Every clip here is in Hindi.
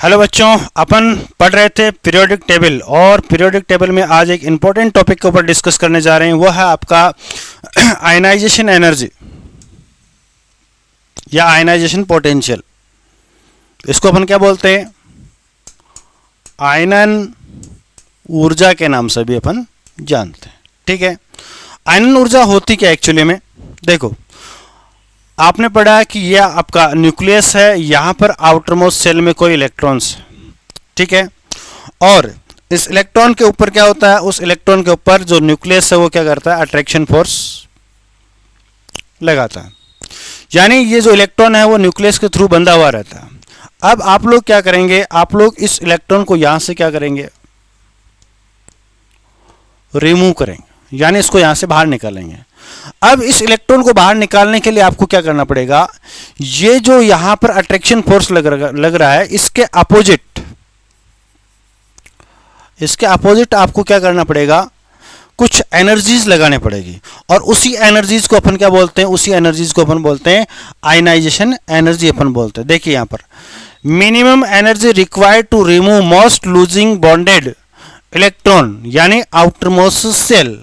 हेलो बच्चों, अपन पढ़ रहे थे पीरियोडिक टेबल और पीरियोडिक टेबल में आज एक इम्पोर्टेंट टॉपिक के ऊपर डिस्कस करने जा रहे हैं। वो है आपका आयनाइजेशन एनर्जी या आयनाइजेशन पोटेंशियल। इसको अपन क्या बोलते हैं? आयनन ऊर्जा के नाम से भी अपन जानते हैं। ठीक है, आयनन ऊर्जा होती क्या एक्चुअली में? देखो, आपने पढ़ा है कि यह आपका न्यूक्लियस है, यहां पर आउटर मोस्ट सेल में कोई इलेक्ट्रॉन्स है। ठीक है, और इस इलेक्ट्रॉन के ऊपर क्या होता है? उस इलेक्ट्रॉन के ऊपर जो न्यूक्लियस है वो क्या करता है? अट्रैक्शन फोर्स लगाता है। यानी ये जो इलेक्ट्रॉन है वो न्यूक्लियस के थ्रू बंधा हुआ रहता है। अब आप लोग क्या करेंगे? आप लोग इस इलेक्ट्रॉन को यहां से क्या करेंगे? रिमूव करेंगे, यानी इसको यहां से बाहर निकालेंगे। अब इस इलेक्ट्रॉन को बाहर निकालने के लिए आपको क्या करना पड़ेगा? ये जो यहां पर अट्रैक्शन फोर्स लग रहा है, इसके अपोजिट आपको क्या करना पड़ेगा? कुछ एनर्जीज लगाने पड़ेगी, और उसी एनर्जीज को अपन क्या बोलते हैं? उसी एनर्जीज को अपन बोलते हैं आयनाइजेशन एनर्जी अपन बोलते हैं। देखिए यहां पर minimum energy required to remove most loosely bonded electron यानी outer most shell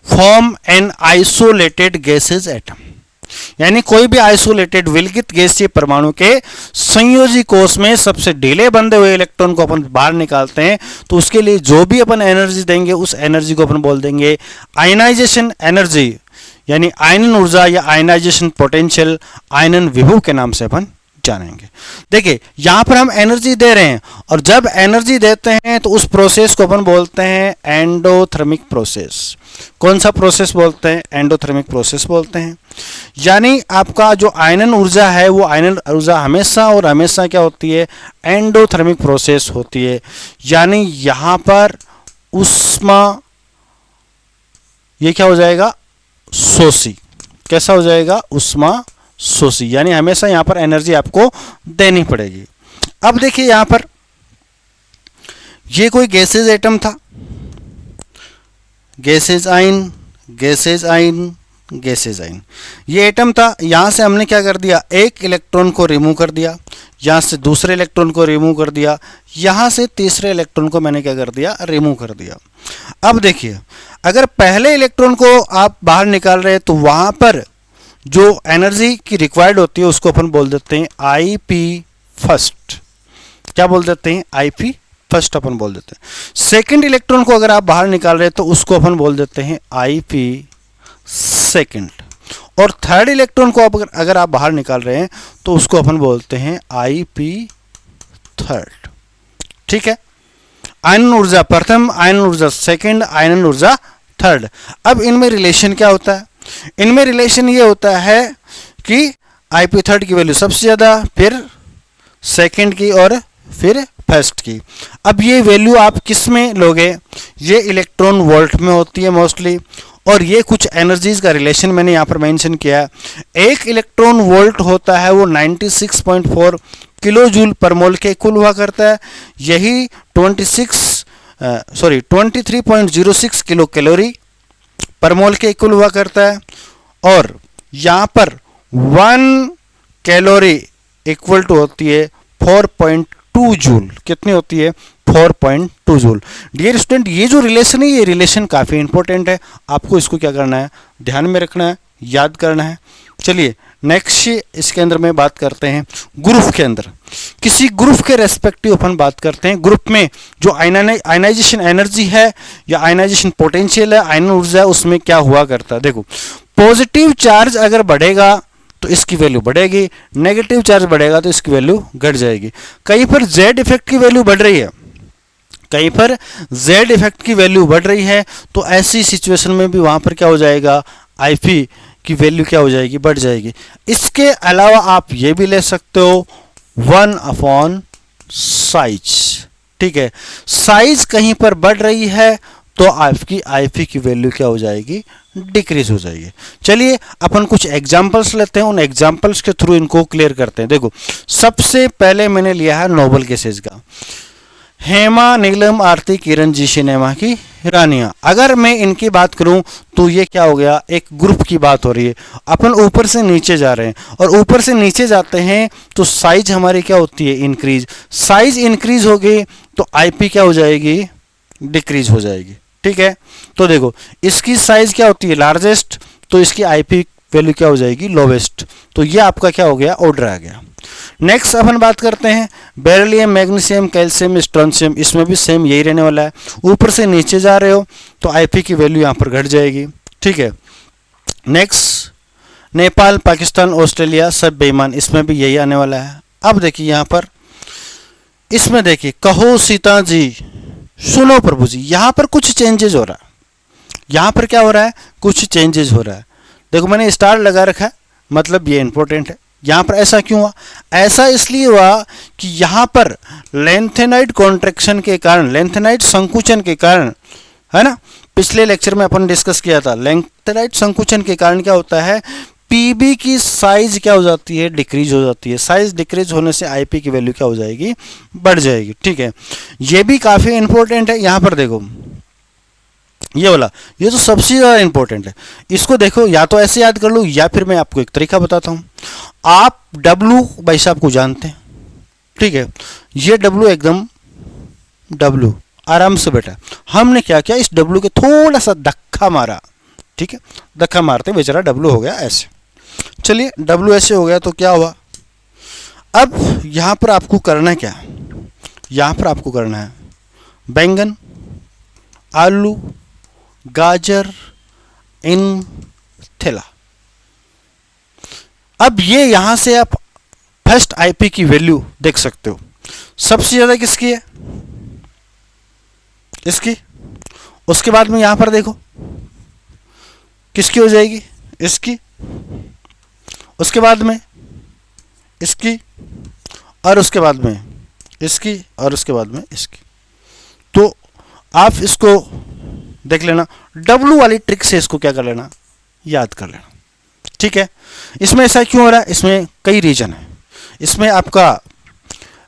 from an isolated gaseous atom. यानी कोई भी आइसोलेटेड विलगित गैसीय परमाणु के संयोजी कोष में सबसे ढीले बंधे हुए इलेक्ट्रॉन को अपन बाहर निकालते हैं, तो उसके लिए जो भी अपन एनर्जी देंगे उस एनर्जी को अपन बोल देंगे आयनाइजेशन एनर्जी, यानी आयनन ऊर्जा या आयनाइजेशन पोटेंशियल, आयनन विभव के नाम से अपन जानेंगे। देखिए यहां पर हम एनर्जी दे रहे हैं, और जब एनर्जी देते हैं तो उस प्रोसेस को अपन बोलते हैं एंडोथर्मिक प्रोसेस। कौन सा प्रोसेस बोलते हैं? एंडोथर्मिक प्रोसेस बोलते हैं। यानी आपका जो आयनन ऊर्जा है वो आयनन ऊर्जा हमेशा और हमेशा क्या होती है? एंडोथर्मिक प्रोसेस होती है। यानी यहां पर उष्मा, ये क्या हो जाएगा? शोषी। कैसा हो जाएगा? उष्मा शोषी। यानी हमेशा यहां पर एनर्जी आपको देनी पड़ेगी। अब देखिए यहां पर ये कोई गैसेज एटम था, gases ion, gases ion, gases ion, ये एटम था। यहां से हमने क्या कर दिया? एक इलेक्ट्रॉन को रिमूव कर दिया, यहां से दूसरे इलेक्ट्रॉन को रिमूव कर दिया, यहां से तीसरे इलेक्ट्रॉन को मैंने क्या कर दिया? रिमूव कर दिया। अब देखिए, अगर पहले इलेक्ट्रॉन को आप बाहर निकाल रहे हैं तो वहां पर जो एनर्जी की रिक्वायर्ड होती है उसको अपन बोल देते हैं आईपी फर्स्ट। क्या बोल देते हैं? आईपी फर्स्ट अपन बोल देते हैं। सेकंड इलेक्ट्रॉन को अगर आप बाहर निकाल रहे हैं तो उसको अपन बोल देते हैं आईपी सेकंड, और थर्ड इलेक्ट्रॉन को अगर आप बाहर निकाल रहे हैं तो उसको अपन बोलते हैं आईपी थर्ड। ठीक है, आयनन ऊर्जा प्रथम, आयनन ऊर्जा सेकंड, आयनन ऊर्जा थर्ड। अब इनमें रिलेशन क्या होता है? इनमें रिलेशन ये होता है कि आईपी थर्ड की वैल्यू सबसे ज्यादा, फिर सेकंड की, और फिर फर्स्ट की। अब ये वैल्यू आप किस में लोगे? ये इलेक्ट्रॉन वोल्ट में होती है मोस्टली, और ये कुछ एनर्जीज का रिलेशन मैंने यहाँ पर मेंशन किया है। एक इलेक्ट्रॉन वोल्ट होता है वो 96.4 किलो जूल पर मोल के इक्वल हुआ करता है। यही 23.06 किलो कैलोरी पर मोल के इक्वल हुआ करता है। और यहाँ पर 1 कैलोरी इक्वल टू होती है 4.2 जूल। कितनी होती है? 4.2 जूल। डियर स्टूडेंट, ये जो रिलेशन है ये रिलेशन काफ़ी इंपॉर्टेंट है, आपको इसको क्या करना है? ध्यान में रखना है, याद करना है। चलिए नेक्स्ट इसके अंदर में बात करते हैं ग्रुप के अंदर। किसी ग्रुप के रेस्पेक्टिव अपन बात करते हैं। ग्रुप में जो आयनाइजेशन एनर्जी है या आयनाइजेशन पोटेंशियल है, आयनन ऊर्जा है, उसमें क्या हुआ करता है? देखो, पॉजिटिव चार्ज अगर बढ़ेगा तो इसकी वैल्यू बढ़ेगी, नेगेटिव चार्ज बढ़ेगा तो इसकी वैल्यू घट जाएगी। कहीं पर जेड इफेक्ट की वैल्यू बढ़ रही है, कहीं पर जेड इफेक्ट की वैल्यू बढ़ रही है, तो ऐसी सिचुएशन में भी वहां पर क्या हो जाएगा? आईपी की वैल्यू क्या हो जाएगी? बढ़ जाएगी। इसके अलावा आप ये भी ले सकते हो 1 साइज। ठीक है, साइज कहीं पर बढ़ रही है तो आपकी आईपी की वैल्यू क्या हो जाएगी? डिक्रीज हो जाएगी। चलिए अपन कुछ एग्जांपल्स लेते हैं, उन एग्जांपल्स के थ्रू इनको क्लियर करते हैं। देखो, सबसे पहले मैंने लिया है नोबल गैसेज का। हेमा, नीलम, आरती, किरण जी सिनेमा की रानियां। अगर मैं इनकी बात करूं तो ये क्या हो गया, एक ग्रुप की बात हो रही है। अपन ऊपर से नीचे जा रहे हैं और ऊपर से नीचे जाते हैं तो साइज हमारी क्या होती है, इंक्रीज। साइज इंक्रीज हो गई तो आईपी क्या हो जाएगी, डिक्रीज हो जाएगी। ठीक है, तो देखो इसकी साइज क्या होती है, लार्जेस्ट, तो इसकी आईपी वैल्यू क्या हो जाएगी, लोवेस्ट। तो ये आपका क्या हो गया, ऑर्डर आ गया। नेक्स्ट अपन बात करते हैं बेरिलियम, मैग्नीशियम, कैल्शियम, स्ट्रोंशियम। इसमें भी सेम यही रहने वाला है। ऊपर से नीचे जा रहे हो तो आईपी की वैल्यू यहाँ पर घट जाएगी। ठीक है, नेक्स्ट नेपाल, पाकिस्तान, ऑस्ट्रेलिया सब बेईमान, इसमें भी यही आने वाला है। अब देखिए यहाँ पर, इसमें देखिए कहो सीता जी सुनो प्रभु जी, यहाँ पर कुछ चेंजेस हो रहा है। यहाँ पर क्या हो रहा है, कुछ चेंजेस हो रहा है। देखो मैंने स्टार लगा रखा है, मतलब ये इंपॉर्टेंट है। यहाँ पर ऐसा क्यों हुआ, ऐसा इसलिए हुआ कि यहाँ पर लेंथेनाइड कॉन्ट्रैक्शन के कारण, लेंथेनाइड संकुचन के कारण, है ना, पिछले लेक्चर में अपन डिस्कस किया था, लेंथेनाइड संकुचन के कारण क्या होता है, पीबी की साइज क्या हो जाती है, डिक्रीज हो जाती है। साइज डिक्रीज होने से आईपी की वैल्यू क्या हो जाएगी, बढ़ जाएगी। ठीक है, ये भी काफी इंपॉर्टेंट है। यहाँ पर देखो ये वाला, ये तो सबसे ज़्यादा इंपॉर्टेंट है। इसको देखो, या तो ऐसे याद कर लो या फिर मैं आपको एक तरीका बताता हूँ। आप W भाई साहब को जानते हैं, ठीक है, ये W एकदम W आराम से बैठा। हमने क्या किया, इस W के थोड़ा सा धक्का मारा। ठीक है, धक्का मारते बेचारा W हो गया ऐसे। चलिए W ऐसे हो गया तो क्या हुआ, अब यहाँ पर आपको करना क्या, यहाँ पर आपको करना है बैंगन, आलू, गाजर इन थैला। अब ये यहां से आप फर्स्ट आईपी की वैल्यू देख सकते हो। सबसे ज्यादा किसकी है, इसकी। उसके बाद में यहां पर देखो किसकी हो जाएगी, इसकी। उसके बाद में इसकी, और उसके बाद में इसकी, और उसके बाद में इसकी। तो आप इसको देख लेना, W वाली ट्रिक से इसको क्या कर लेना, याद कर लेना। ठीक है, इसमें ऐसा क्यों हो रहा है, इसमें कई रीजन है। इसमें आपका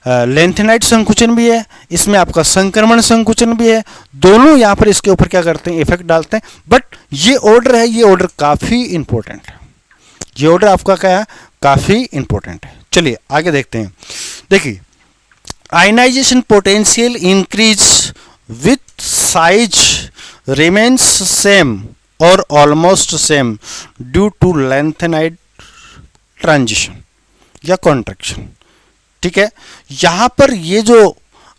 लेंथेनाइड संकुचन भी है, इसमें आपका संक्रमण संकुचन भी है। दोनों यहाँ पर इसके ऊपर क्या करते हैं, इफेक्ट डालते हैं। बट ये ऑर्डर है, ये ऑर्डर काफी इंपॉर्टेंट है। ये ऑर्डर आपका क्या है, काफी इंपॉर्टेंट है। चलिए आगे देखते हैं। देखिए ionization potential increase with size remains same or almost same due to lengthenide transition या contraction। ठीक है, यहां पर ये जो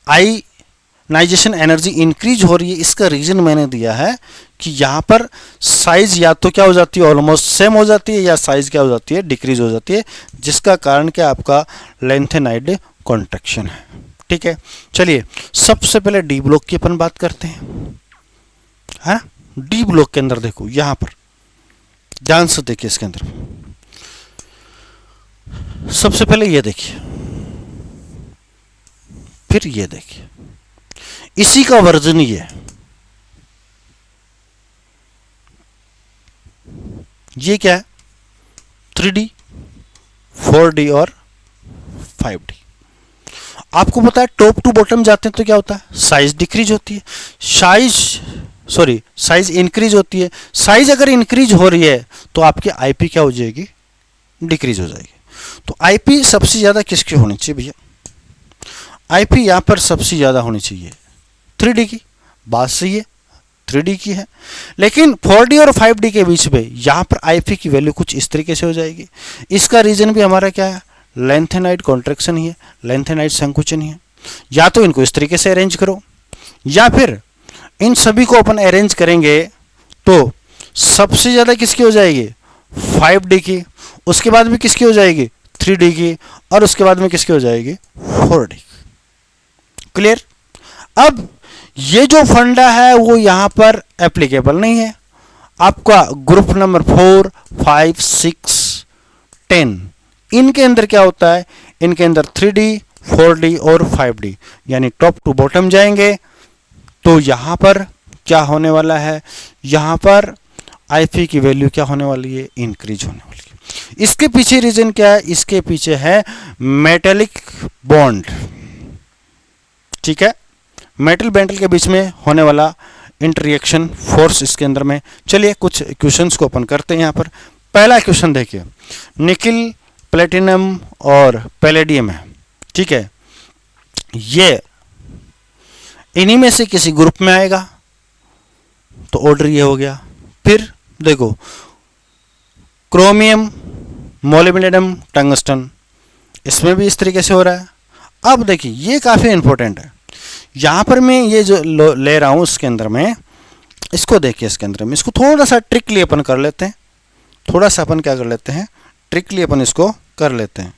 आयनाइजेशन एनर्जी इंक्रीज हो रही है, इसका रीजन मैंने दिया है कि यहां पर साइज या तो क्या हो जाती है, ऑलमोस्ट सेम हो जाती है, या साइज क्या हो जाती है, डिक्रीज हो जाती है, जिसका कारण क्या आपका लेंथेनाइड कॉन्ट्रैक्शन है। ठीक है, चलिए सबसे पहले डी ब्लॉक की अपन बात करते हैं, है ना। डी ब्लॉक के अंदर देखो, यहां पर ध्यान से देखिए, इसके अंदर सबसे पहले ये देखिए, फिर ये देखिए, इसी का वर्जन ये है। ये क्या है, 3D, 4D और 5D। आपको पता है टॉप टू बॉटम जाते हैं तो क्या होता है, साइज डिक्रीज होती है, साइज इंक्रीज होती है। साइज अगर इंक्रीज हो रही है तो आपकी आईपी क्या हो जाएगी, डिक्रीज हो जाएगी। तो आईपी सबसे ज्यादा किसकी होनी चाहिए भैया, आईपी यहां पर सबसे ज्यादा होनी चाहिए 3D की। बात सही है, 3D की है, लेकिन 4D और 5D के बीच में यहां पर आईपी की वैल्यू कुछ इस तरीके से हो जाएगी। इसका रीजन भी हमारा क्या है, लेंथेनाइड कॉन्ट्रैक्शन ही है, लेंथेनाइड संकुचन ही है। या तो इनको इस तरीके से अरेंज करो, या फिर इन सभी को अपन अरेंज करेंगे तो सबसे ज्यादा किसकी हो जाएगी, 5D की। उसके बाद में किसकी हो जाएगी, 3D की, और उसके बाद में किसकी हो जाएगी, 4D। क्लियर। अब ये जो फंडा है वो यहां पर एप्लीकेबल नहीं है। आपका ग्रुप नंबर 4, 5, 6, 10 इनके अंदर क्या होता है, इनके अंदर 3D, 4D और 5D यानी टॉप टू बॉटम जाएंगे। तो यहां पर क्या होने वाला है, यहां पर आईपी की वैल्यू क्या होने वाली है, इंक्रीज होने वाली है। इसके पीछे रीजन क्या है, इसके पीछे है मेटेलिक बॉन्ड। ठीक है, मेटल मेटल के बीच में होने वाला इंटररिएक्शन फोर्स इसके अंदर में। चलिए कुछ इक्वेशंस को अपन करते हैं यहाँ पर। पहला इक्वेशन देखिए, निकिल, प्लेटिनम और पैलेडियम है, ठीक है, ये इन्हीं में से किसी ग्रुप में आएगा, तो ऑर्डर ये हो गया। फिर देखो, क्रोमियम, मोलिब्डेनम, टंगस्टन, इसमें भी इस तरीके से हो रहा है। अब देखिए ये काफ़ी इंपॉर्टेंट है, यहाँ पर मैं ये जो ले रहा हूँ इसके अंदर में, इसको देखिए, इसके अंदर में इसको थोड़ा सा ट्रिकली अपन कर लेते हैं। थोड़ा सा अपन क्या कर लेते हैं, ट्रिकली अपन इसको कर लेते हैं।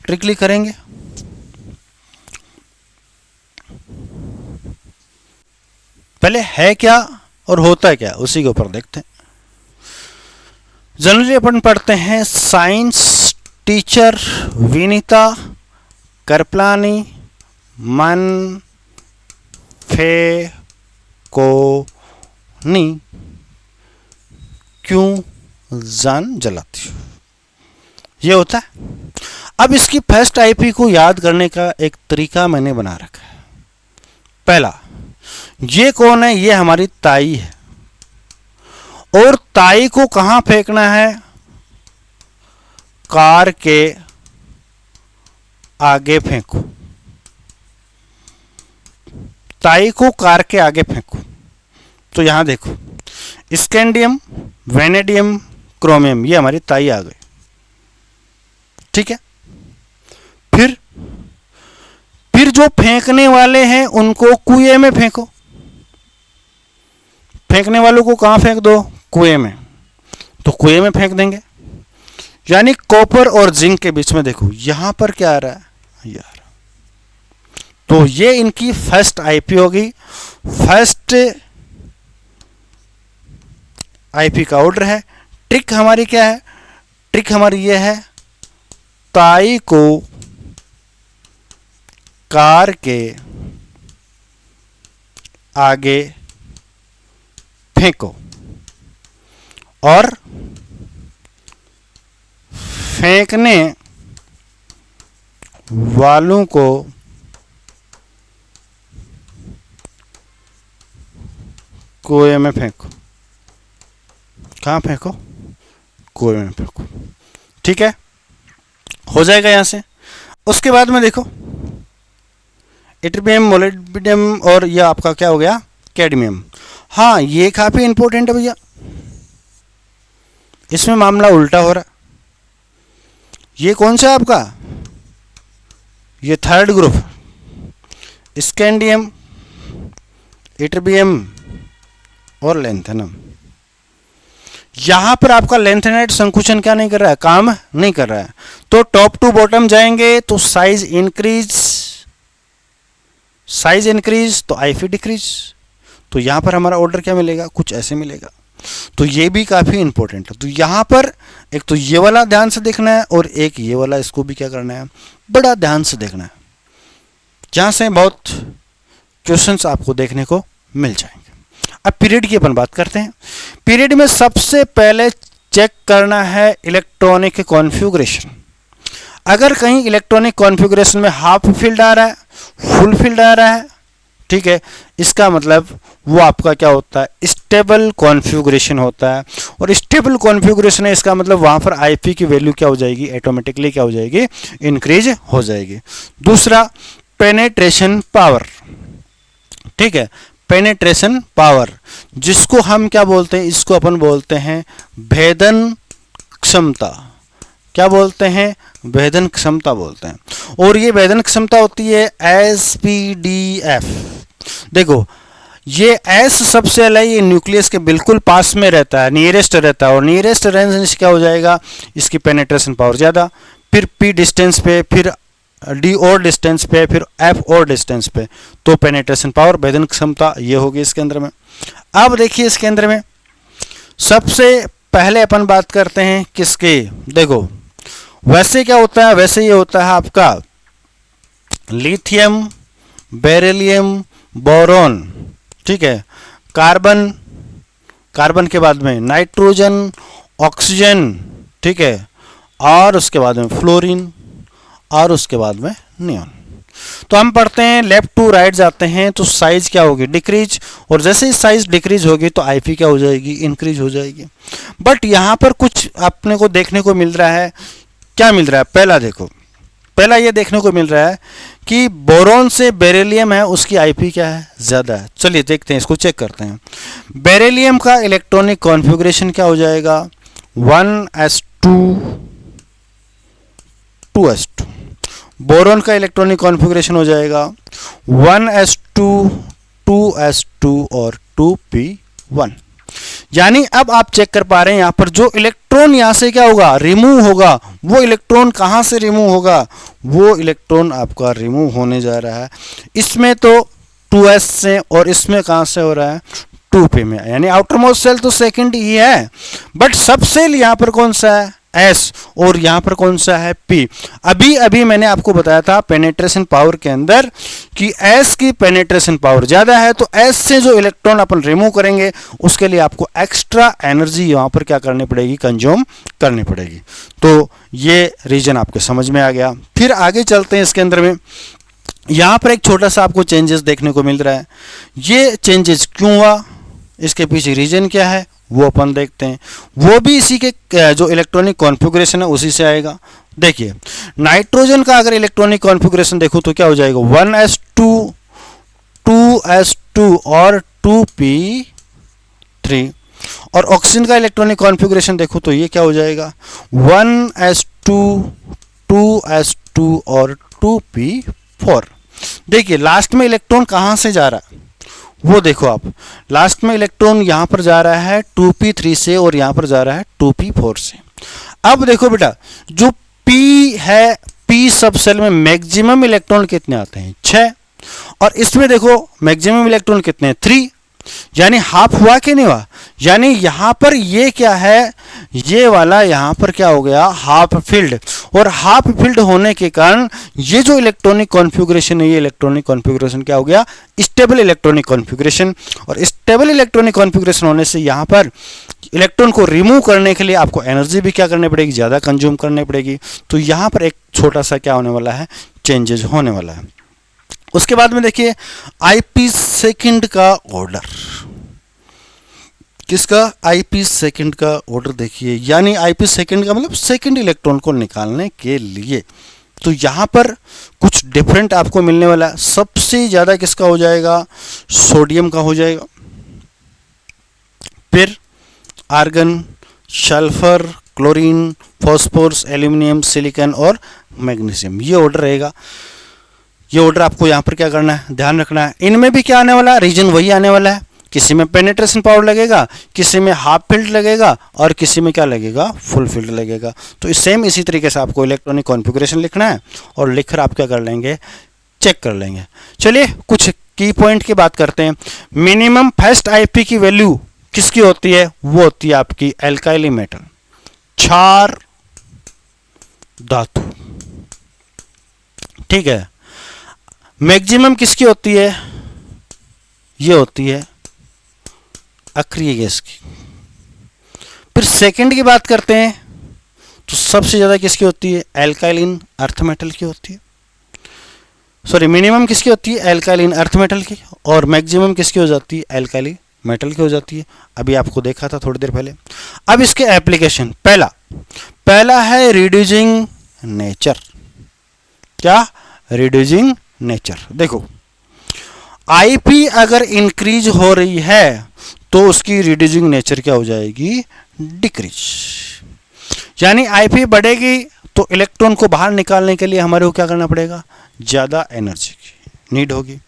ट्रिकली करेंगे, पहले है क्या और होता है क्या, उसी के ऊपर देखते हैं। जनरली अपन पढ़ते हैं साइंस टीचर विनीता करपलानी मन फे को नी क्यों जान जलाती हूँ, ये होता है। अब इसकी फर्स्ट आईपी को याद करने का एक तरीका मैंने बना रखा है। पहला, ये कौन है, ये हमारी ताई है, और ताई को कहां फेंकना है, कार के आगे फेंको। ताई को कार के आगे फेंको, तो यहां देखो, स्कैंडियम, वेनेडियम, क्रोमियम, ये हमारी ताई आ गई, ठीक है। फिर जो फेंकने वाले हैं उनको कुएं में फेंको। फेंकने वालों को कहां फेंक दो, कुएं में, तो कुएं में फेंक देंगे। यानी कॉपर और जिंक के बीच में देखो यहां पर क्या आ रहा है, यार, तो ये इनकी फर्स्ट आईपी होगी। फर्स्ट आईपी का ऑर्डर है। ट्रिक हमारी क्या है, ट्रिक हमारी ये है, ताई को कार के आगे फेंको और फेंकने वालों को कुएं में फेंको। कहाँ फेंको, कुएं में फेंको, ठीक है, हो जाएगा यहां से। उसके बाद में देखो, इट्रियम, मोलिब्डेनम और यह आपका क्या हो गया, कैडमियम। हाँ, ये काफी इंपॉर्टेंट है भैया, इसमें मामला उल्टा हो रहा है। ये कौन सा है आपका, ये थर्ड ग्रुप, स्कैंडियम, इट्रियम और लेंथेनम। यहां पर आपका लेंथेनाइट संकुचन क्या नहीं कर रहा है, काम नहीं कर रहा है। तो टॉप टू बॉटम जाएंगे तो साइज इंक्रीज तो आईपी डिक्रीज। तो यहां पर हमारा ऑर्डर क्या मिलेगा, कुछ ऐसे मिलेगा। तो ये भी काफी इंपॉर्टेंट है। तो यहां पर एक तो ये वाला ध्यान से देखना है और एक ये वाला, इसको भी क्या करना है, बड़ा ध्यान से देखना है, जहां से बहुत क्वेश्चंस आपको देखने को मिल जाएंगे। अब पीरियड की अपन बात करते हैं। पीरियड में सबसे पहले चेक करना है इलेक्ट्रॉनिक कॉन्फ़िगरेशन। अगर कहीं इलेक्ट्रॉनिक कॉन्फ़िगरेशन में हाफ फील्ड आ रहा है, फुल फील्ड आ रहा है, ठीक है, इसका मतलब वो आपका क्या होता है, स्टेबल कॉन्फ़िगरेशन होता है। और स्टेबल कॉन्फ़िगरेशन है, इसका मतलब वहां पर आईपी की वैल्यू क्या हो जाएगी, ऑटोमेटिकली क्या हो जाएगी, इंक्रीज हो जाएगी। दूसरा, पेनेट्रेशन पावर, ठीक है, पेनेट्रेशन पावर, जिसको हम क्या बोलते हैं, इसको अपन बोलते हैं भेदन क्षमता। क्या बोलते हैं, भेदन क्षमता बोलते हैं। और ये भेदन क्षमता होती है SPDF। देखो, ये S सबसे अलग, ये न्यूक्लियस के बिल्कुल पास में रहता है, नियरेस्ट रहता है, और नियरेस्ट रेंज से क्या हो जाएगा, इसकी पेनेट्रेशन पावर ज़्यादा। फिर P डिस्टेंस पे, फिर D और डिस्टेंस पे, फिर F और डिस्टेंस पे, तो पेनेट्रेशन पावर, भेदन क्षमता, ये होगी इसके अंदर में। अब देखिए इसके अंदर में सबसे पहले अपन बात करते हैं किसके, देखो वैसे क्या होता है, वैसे ये होता है आपका लिथियम, बेरिलियम, बोरॉन, ठीक है, कार्बन, कार्बन के बाद में नाइट्रोजन, ऑक्सीजन, ठीक है, और उसके बाद में फ्लोरीन, और उसके बाद में नियॉन। तो हम पढ़ते हैं लेफ्ट टू राइट जाते हैं तो साइज क्या होगी, डिक्रीज, और जैसे ही साइज डिक्रीज होगी तो आईपी क्या हो जाएगी, इंक्रीज हो जाएगी। बट यहाँ पर कुछ अपने को देखने को मिल रहा है, क्या मिल रहा है, पहला देखो, पहला ये देखने को मिल रहा है कि बोरॉन से बेरिलियम है उसकी आईपी क्या है, ज़्यादा है। चलिए देखते हैं, इसको चेक करते हैं। बेरिलियम का इलेक्ट्रॉनिक कॉन्फ़िगरेशन क्या हो जाएगा, 1s2 2s2। बोरॉन का इलेक्ट्रॉनिक कॉन्फ़िगरेशन हो जाएगा 1s2 2s2 और 2p1। यानी अब आप चेक कर पा रहे हैं यहाँ पर जो इलेक्ट्रॉन यहाँ से क्या होगा, रिमूव होगा, वो इलेक्ट्रॉन कहाँ से रिमूव होगा, वो इलेक्ट्रॉन आपका रिमूव होने जा रहा है। इसमें तो 2s से और इसमें कहाँ से हो रहा है, 2p में, यानी आउटर मोस्ट सेल तो सेकंड ही है, बट सब सेल यहाँ पर कौन सा है, S, और यहाँ पर कौन सा है, P। अभी अभी मैंने आपको बताया था पेनेट्रेशन पावर के अंदर कि S की पेनेट्रेशन पावर ज़्यादा है, तो S से जो इलेक्ट्रॉन अपन रिमूव करेंगे उसके लिए आपको एक्स्ट्रा एनर्जी यहाँ पर क्या करनी पड़ेगी, कंज्यूम करनी पड़ेगी। तो ये रीजन आपके समझ में आ गया। फिर आगे चलते हैं इसके अंदर में, यहाँ पर एक छोटा सा आपको चेंजेस देखने को मिल रहा है। ये चेंजेस क्यों हुआ, इसके पीछे रीजन क्या है, वो अपन देखते हैं। वो भी इसी के जो इलेक्ट्रॉनिक कॉन्फ़िगरेशन है उसी से आएगा। देखिए नाइट्रोजन का अगर इलेक्ट्रॉनिक कॉन्फ़िगरेशन देखो तो क्या हो जाएगा, 1s2 2s2 और 2p3। और ऑक्सीजन का इलेक्ट्रॉनिक कॉन्फ़िगरेशन देखो तो ये क्या हो जाएगा, 1s2 2s2 और 2p4। देखिए लास्ट में इलेक्ट्रॉन कहाँ से जा रहा है, वो देखो आप, लास्ट में इलेक्ट्रॉन यहाँ पर जा रहा है 2p3 से और यहाँ पर जा रहा है 2p4 से। अब देखो बेटा, जो p है, p सब सेल में मैक्सिमम इलेक्ट्रॉन कितने आते हैं, 6, और इसमें देखो मैक्सिमम इलेक्ट्रॉन कितने हैं, 3, यानी हाफ हुआ कि नहीं हुआ। यानी यहाँ पर ये क्या है, ये वाला यहाँ पर क्या हो गया, हाफ फील्ड, और हाफ फील्ड होने के कारण ये जो इलेक्ट्रॉनिक कॉन्फ़िगरेशन है, ये इलेक्ट्रॉनिक कॉन्फ़िगरेशन क्या हो गया, स्टेबल इलेक्ट्रॉनिक कॉन्फ़िगरेशन। और स्टेबल इलेक्ट्रॉनिक कॉन्फ़िगरेशन होने से यहाँ पर इलेक्ट्रॉन को रिमूव करने के लिए आपको एनर्जी भी क्या करनी पड़ेगी, ज़्यादा कंज्यूम करनी पड़ेगी। तो यहाँ पर एक छोटा सा क्या होने वाला है, चेंजेस होने वाला है। उसके बाद में देखिए आईपी सेकंड का ऑर्डर, किसका, आईपी सेकंड का ऑर्डर देखिए, यानी आईपी सेकंड का मतलब सेकंड इलेक्ट्रॉन को निकालने के लिए। तो यहाँ पर कुछ डिफरेंट आपको मिलने वाला है। सबसे ज़्यादा किसका हो जाएगा, सोडियम का हो जाएगा, फिर argon, sulphur, chlorine, phosphorus, aluminium, silicon और मैग्नीशियम, ये ऑर्डर रहेगा। ये ऑर्डर आपको यहाँ पर क्या करना है, ध्यान रखना है। इनमें भी क्या आने वाला है, रीजन वही आने वाला है। किसी में पेनिट्रेशन पावर लगेगा, किसी में हाफ फील्ड लगेगा, और किसी में क्या लगेगा, फुल फील्ड लगेगा। तो सेम इसी तरीके से आपको इलेक्ट्रॉनिक कॉन्फ़िगरेशन लिखना है, और लिखकर आप क्या कर लेंगे, चेक कर लेंगे। चलिए कुछ की पॉइंट की बात करते हैं। मिनिमम फर्स्ट आईपी की वैल्यू किसकी होती है, वो होती है आपकी एल्काइली मेटल, क्षार धातु, ठीक है। मैक्सिमम किसकी होती है, ये होती है अक्रिय गैस की। फिर सेकंड की बात करते हैं तो सबसे ज़्यादा किसकी होती है, एल्काइलिन अर्थ मेटल की होती है। सॉरी, मिनिमम किसकी होती है, एल्काइलिन अर्थ मेटल की, और मैक्सिमम किसकी हो जाती है, एल्काइली मेटल की हो जाती है। अभी आपको देखा था थोड़ी देर पहले। अब इसके एप्लीकेशन, पहला है रिड्यूसिंग नेचर। क्या, रिड्यूसिंग नेचर। देखो आईपी अगर इंक्रीज हो रही है तो उसकी रिड्यूसिंग नेचर क्या हो जाएगी, डिक्रीज। यानी आईपी बढ़ेगी तो इलेक्ट्रॉन को बाहर निकालने के लिए हमारे को क्या करना पड़ेगा, ज़्यादा एनर्जी की नीड होगी।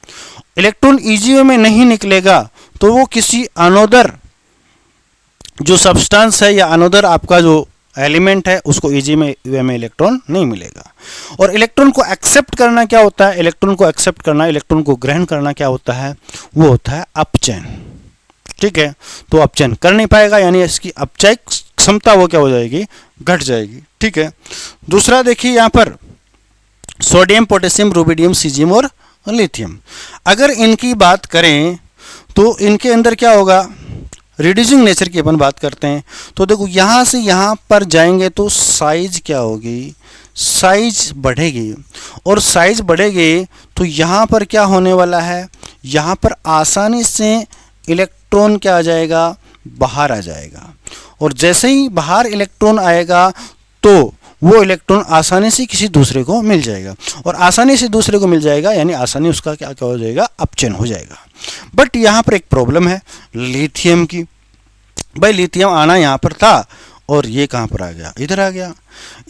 इलेक्ट्रॉन इजी वे में नहीं निकलेगा तो वो किसी अनोदर जो सब्सटेंस है या अनोदर आपका जो एलिमेंट है उसको इजी वे में इलेक्ट्रॉन नहीं मिलेगा। और इलेक्ट्रॉन को एक्सेप्ट करना क्या होता है, इलेक्ट्रॉन को एक्सेप्ट करना, इलेक्ट्रॉन को ग्रहण करना क्या होता है, वो होता है अपचयन, ठीक है। तो अपचयन कर नहीं पाएगा, यानी इसकी अपचय क्षमता वो क्या हो जाएगी, घट जाएगी, ठीक है। दूसरा देखिए यहाँ पर सोडियम, पोटेशियम, रुबिडियम, सीजियम और लिथियम, अगर इनकी बात करें तो इनके अंदर क्या होगा, रिड्यूसिंग नेचर की अपन बात करते हैं तो देखो यहाँ से यहाँ पर जाएंगे तो साइज क्या होगी, साइज बढ़ेगी, और साइज बढ़ेगी तो यहाँ पर क्या होने वाला है, यहाँ पर आसानी से इलेक्ट्रॉन क्या आ जाएगा, बाहर आ जाएगा। और जैसे ही बाहर इलेक्ट्रॉन आएगा तो वो इलेक्ट्रॉन आसानी से किसी दूसरे को मिल जाएगा, और आसानी से दूसरे को मिल जाएगा यानी आसानी उसका क्या क्या हो जाएगा, अपचयन हो जाएगा। बट यहाँ पर एक प्रॉब्लम है लिथियम की। भाई लिथियम आना यहाँ पर था और ये कहाँ पर आ गया, इधर आ गया,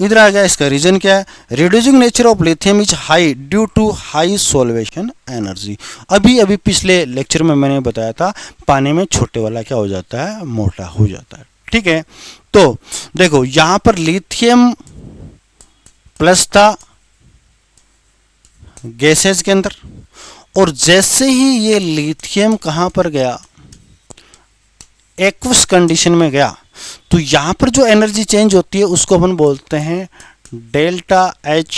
इधर आ गया। इसका रीजन क्या है, reducing nature of lithium is high due to high solvation energy. अभी अभी पिछले लेक्चर में मैंने बताया था पानी में छोटे वाला क्या हो जाता है, मोटा हो जाता है। ठीक है, तो देखो यहाँ पर लिथियम प्लस था गैसेज के अंदर, और जैसे ही ये लिथियम कहाँ पर गया, एक्वस कंडीशन में गया, तो यहां पर जो एनर्जी चेंज होती है उसको अपन बोलते हैं डेल्टा एच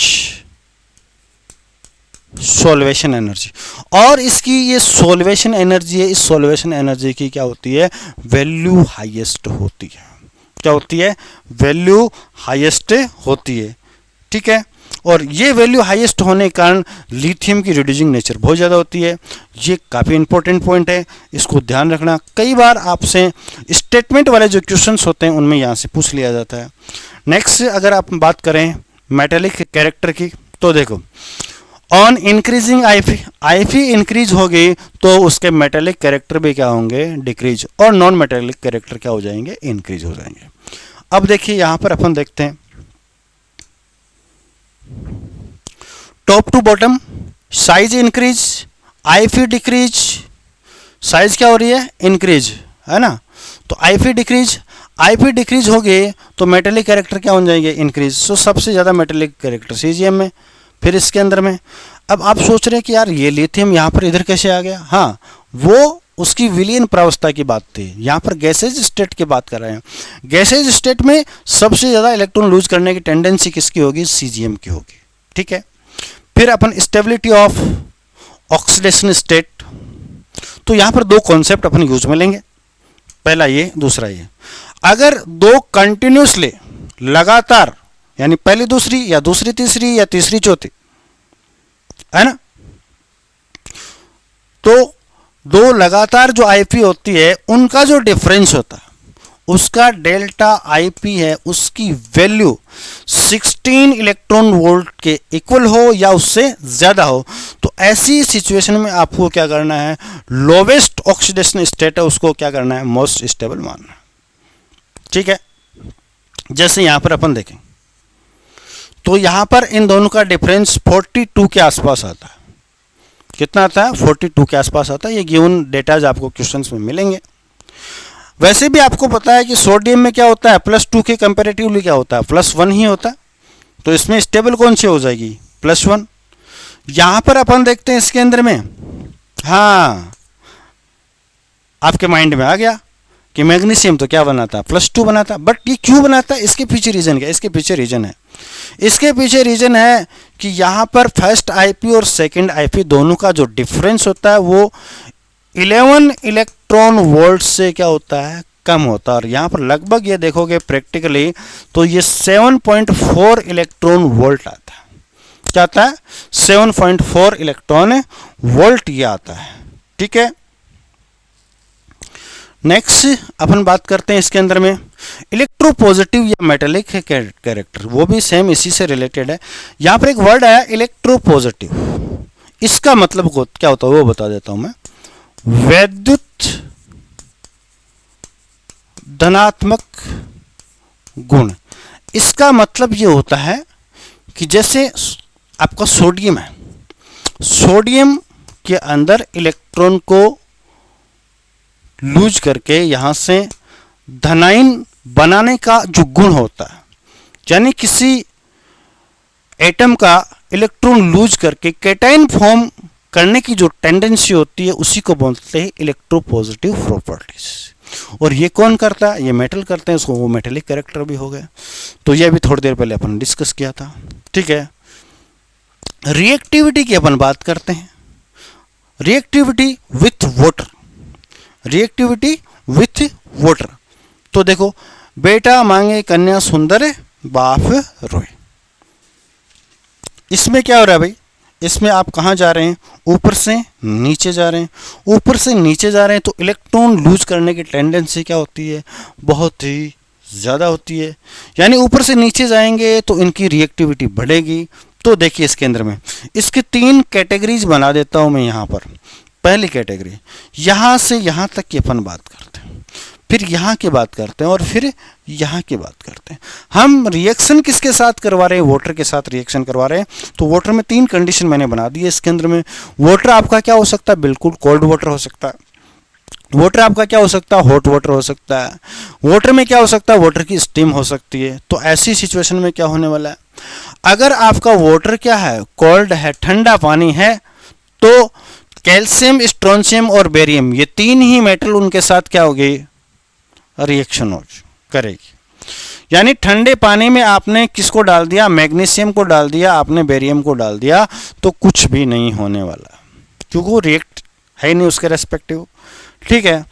सॉल्वेशन एनर्जी। और इसकी ये सॉल्वेशन एनर्जी है, इस सॉल्वेशन एनर्जी की क्या होती है, वैल्यू हाईएस्ट होती है। क्या होती है, वैल्यू हाईएस्ट होती है। ठीक है, और ये वैल्यू हाईएस्ट होने के कारण लिथियम की रिड्यूसिंग नेचर बहुत ज़्यादा होती है। ये काफ़ी इंपॉर्टेंट पॉइंट है, इसको ध्यान रखना। कई बार आपसे स्टेटमेंट वाले जो क्वेश्चंस होते हैं उनमें यहाँ से पूछ लिया जाता है। नेक्स्ट अगर आप बात करें मेटेलिक कैरेक्टर की, तो देखो ऑन इंक्रीजिंग आईफी इंक्रीज होगी तो उसके मेटेलिक कैरेक्टर भी क्या होंगे, डिक्रीज, और नॉन मेटेलिक कैरेक्टर क्या हो जाएंगे, इंक्रीज हो जाएंगे। अब देखिए यहाँ पर अपन देखते हैं top to bottom, size increase, IE decrease. Size क्या हो रही है, इंक्रीज, है ना, तो आईफी डिक्रीज हो गए तो मेटेलिक कैरेक्टर क्या हो जाएंगे, इंक्रीज। सो सबसे ज़्यादा मेटेलिक कैरेक्टर सीजियम में, फिर इसके अंदर में। अब आप सोच रहे हैं कि यार ये लिथियम यहाँ पर इधर कैसे आ गया, हाँ वो उसकी विलीन प्रावस्था की बात थी। यहाँ पर गैसेज स्टेट की बात कर रहे हैं। गैसेज स्टेट में सबसे ज़्यादा इलेक्ट्रॉन लूज करने की टेंडेंसी किसकी होगी, सीजियम की होगी। ठीक है, फिर अपन स्टेबिलिटी ऑफ ऑक्सीडेशन स्टेट, तो यहाँ पर दो कॉन्सेप्ट अपन यूज में लेंगे, पहला ये, दूसरा ये। अगर दो कंटिन्यूसली लगातार, यानी पहली दूसरी या दूसरी तीसरी या तीसरी चौथी, है ना, तो दो लगातार जो आईपी होती है उनका जो डिफरेंस होता है उसका डेल्टा आईपी है, उसकी वैल्यू 16 इलेक्ट्रॉन वोल्ट के इक्वल हो या उससे ज़्यादा हो, तो ऐसी सिचुएशन में आपको क्या करना है, लोवेस्ट ऑक्सीडेशन स्टेट है उसको क्या करना है, मोस्ट स्टेबल मानना है। ठीक है, जैसे यहाँ पर अपन देखें तो यहाँ पर इन दोनों का डिफरेंस 42 के आसपास आता है। कितना आता है, 42 के आसपास आता है। ये गिवन डेटाज आपको क्वेश्चंस में मिलेंगे। वैसे भी आपको पता है कि सोडियम में क्या होता है, +2 के कंपेरेटिवली क्या होता है, +1 ही होता है, तो इसमें स्टेबल कौन सी हो जाएगी, +1। यहां पर अपन देखते हैं इसके अंदर में, हाँ आपके माइंड में आ गया कि मैग्नीशियम तो क्या बनाता है, +2 बनाता। बट ये क्यों बनाता है, इसके पीछे रीजन क्या, इसके पीछे रीजन है कि यहाँ पर फर्स्ट आईपी और सेकंड आईपी दोनों का जो डिफरेंस होता है वो 11 इलेक्ट्रॉन वोल्ट से क्या होता है, कम होता है। और यहाँ पर लगभग ये देखोगे प्रैक्टिकली तो ये 7.4 इलेक्ट्रॉन वोल्ट आता है। क्या आता है, 7.4 इलेक्ट्रॉन वोल्ट ये आता है। ठीक है, नेक्स्ट अपन बात करते हैं इसके अंदर में इलेक्ट्रोपॉजिटिव या मेटेलिक कैरेक्टर, वो भी सेम इसी से रिलेटेड है। यहाँ पर एक वर्ड आया इलेक्ट्रोपॉजिटिव, इसका मतलब क्या होता है वो बता देता हूं मैं। वैद्युत धनात्मक गुण, इसका मतलब ये होता है कि जैसे आपका सोडियम है, सोडियम के अंदर इलेक्ट्रॉन को लूज करके यहां से धनायन बनाने का जो गुण होता है, यानी किसी एटम का इलेक्ट्रॉन लूज करके कैटायन फॉर्म करने की जो टेंडेंसी होती है उसी को बोलते हैं इलेक्ट्रोपॉजिटिव प्रॉपर्टीज। और ये कौन करता है, ये मेटल करते हैं, उसको वो मेटेलिक कैरेक्टर भी हो गया। तो ये भी थोड़ी देर पहले अपन डिस्कस किया था। ठीक है, रिएक्टिविटी की अपन बात करते हैं, reactivity with water, reactivity with water. तो देखो, बेटा मांगे कन्या सुंदर बाप रोए, इसमें क्या हो रहा है भाई, इसमें आप कहाँ जा रहे हैं, ऊपर से नीचे जा रहे हैं। ऊपर से नीचे जा रहे हैं तो इलेक्ट्रॉन लूज करने की टेंडेंसी क्या होती है, बहुत ही ज़्यादा होती है। यानी ऊपर से नीचे जाएंगे तो इनकी रिएक्टिविटी बढ़ेगी। तो देखिए इसके अंदर में इसके 3 कैटेगरीज बना देता हूँ मैं यहाँ पर। पहली कैटेगरी, यहाँ से यहाँ तक की अपन बात करते हैं, फिर यहाँ की बात करते हैं और फिर यहाँ की बात करते हैं। हम रिएक्शन किसके साथ करवा रहे हैं, वाटर के साथ रिएक्शन करवा रहे हैं। तो वाटर में 3 कंडीशन मैंने बना दी है इसके अंदर में। वाटर आपका क्या हो सकता है, बिल्कुल कोल्ड वाटर हो सकता है। वाटर आपका क्या हो सकता है, हॉट वाटर हो सकता है। वाटर में क्या हो सकता है, वाटर की स्टीम हो सकती है। तो ऐसी सिचुएशन में क्या होने वाला है, अगर आपका वाटर क्या है, कोल्ड है, ठंडा पानी है, तो कैल्शियम, स्ट्रोंशियम और बेरियम, ये 3 ही मेटल उनके साथ क्या होगी, रिएक्शन हो करेगी। यानी ठंडे पानी में आपने किसको डाल दिया, मैग्नीशियम को डाल दिया, आपने बेरियम को डाल दिया, तो कुछ भी नहीं होने वाला, क्योंकि वो रिएक्ट है नहीं उसके रेस्पेक्टिव। ठीक है,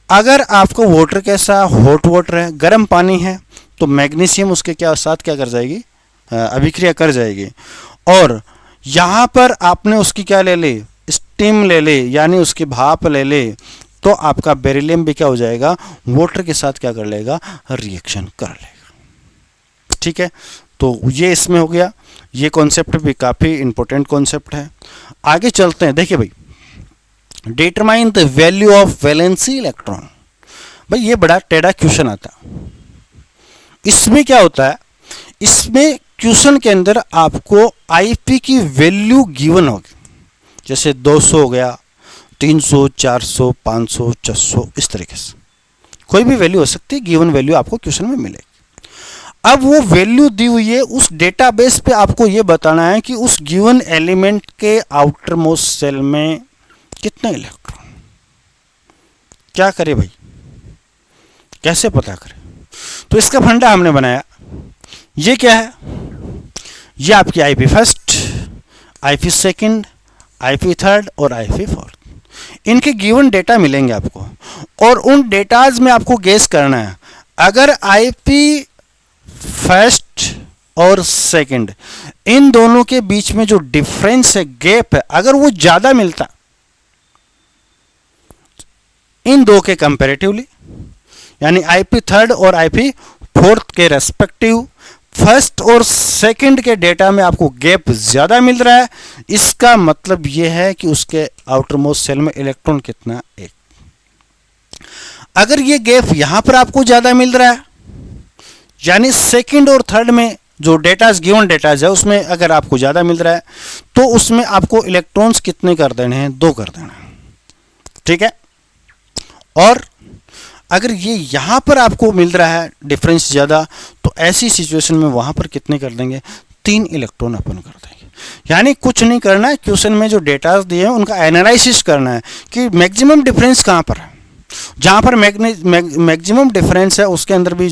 अगर आपको वाटर कैसा, हॉट वाटर है, गर्म पानी है, तो मैग्नीशियम उसके क्या साथ क्या कर जाएगी, अभिक्रिया कर जाएगी। और यहाँ पर आपने उसकी क्या ले ली, स्टीम ले ले, यानी उसकी भाप ले ले, तो आपका बेरिलियम भी क्या हो जाएगा, वाटर के साथ क्या कर लेगा, रिएक्शन कर लेगा। ठीक है, तो ये इसमें हो गया। ये कॉन्सेप्ट भी काफ़ी इंपॉर्टेंट कॉन्सेप्ट है। आगे चलते हैं। देखिए भाई, determine the value of valency electron. भाई ये बड़ा टेढ़ा क्वेश्चन आता है। इसमें क्या होता है, इसमें क्वेश्चन के अंदर आपको आईपी की वैल्यू गिवन होगी, जैसे 200 हो गया, 300, 400, 500, 600, इस तरीके से कोई भी वैल्यू हो सकती है। गिवन वैल्यू आपको क्वेश्चन में मिलेगी। अब वो वैल्यू दी हुई है, उस डेटाबेस पे आपको ये बताना है कि उस गिवन एलिमेंट के आउटर मोस्ट सेल में कितने इलेक्ट्रॉन। क्या करें भाई, कैसे पता करें? तो इसका फंडा हमने बनाया। ये क्या है, ये आपकी IP first, IP second, IP third और आईपी फोर्थ। इनके गिवन डेटा मिलेंगे आपको, और उन डेटाज में आपको गेस करना है। अगर आईपी फर्स्ट और सेकंड, इन दोनों के बीच में जो डिफरेंस है, गैप है, अगर वो ज्यादा मिलता इन दो के कंपैरेटिवली, यानी आईपी थर्ड और आईपी फोर्थ के रेस्पेक्टिव, फर्स्ट और सेकंड के डेटा में आपको गैप ज्यादा मिल रहा है, इसका मतलब यह है कि उसके आउटर मोस्ट सेल में इलेक्ट्रॉन कितना, 1। अगर ये गैप यहां पर आपको ज्यादा मिल रहा है, यानी सेकंड और थर्ड में जो डेटाज, गिवन डेटाज है, उसमें अगर आपको ज्यादा मिल रहा है, तो उसमें आपको इलेक्ट्रॉन्स कितने कर देने हैं, 2 कर देना है। ठीक है, और अगर ये यहां पर आपको मिल रहा है डिफरेंस ज्यादा, तो ऐसी सिचुएशन में वहां पर कितने कर देंगे, 3 इलेक्ट्रॉन अपन कर देंगे। यानी कुछ नहीं करना है, क्वेश्चन में जो डेटाज दिए हैं उनका एनालिसिस करना है कि मैक्सिमम डिफरेंस कहां पर है। जहां पर मैक्सिमम डिफरेंस है उसके अंदर भी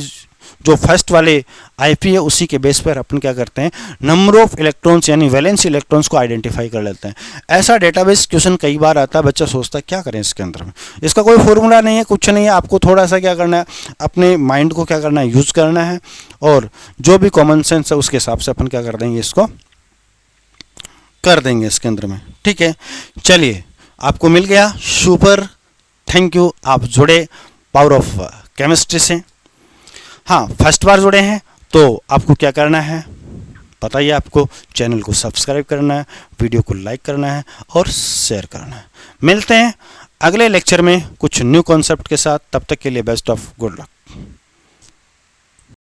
जो फर्स्ट वाले आईपी है उसी के बेस पर अपन क्या करते हैं, नंबर ऑफ इलेक्ट्रॉन्स यानी वैलेंस इलेक्ट्रॉन्स को आइडेंटिफाई कर लेते हैं। ऐसा डेटाबेस क्वेश्चन कई बार आता है, बच्चा सोचता है क्या करें इसके अंदर में। इसका कोई फॉर्मूला नहीं है, कुछ नहीं है, आपको थोड़ा सा क्या करना है, अपने माइंड को क्या करना है, यूज करना है, और जो भी कॉमन सेंस है उसके हिसाब से अपन क्या कर देंगे, इसको कर देंगे इसके अंदर में। ठीक है, चलिए आपको मिल गया, सुपर, थैंक यू। आप जुड़े पावर ऑफ केमिस्ट्री से। हाँ, फर्स्ट बार जुड़े हैं तो आपको क्या करना है पता ही है आपको, चैनल को सब्सक्राइब करना है, वीडियो को लाइक करना है और शेयर करना है। मिलते हैं अगले लेक्चर में कुछ न्यू कॉन्सेप्ट के साथ, तब तक के लिए बेस्ट ऑफ गुड लक।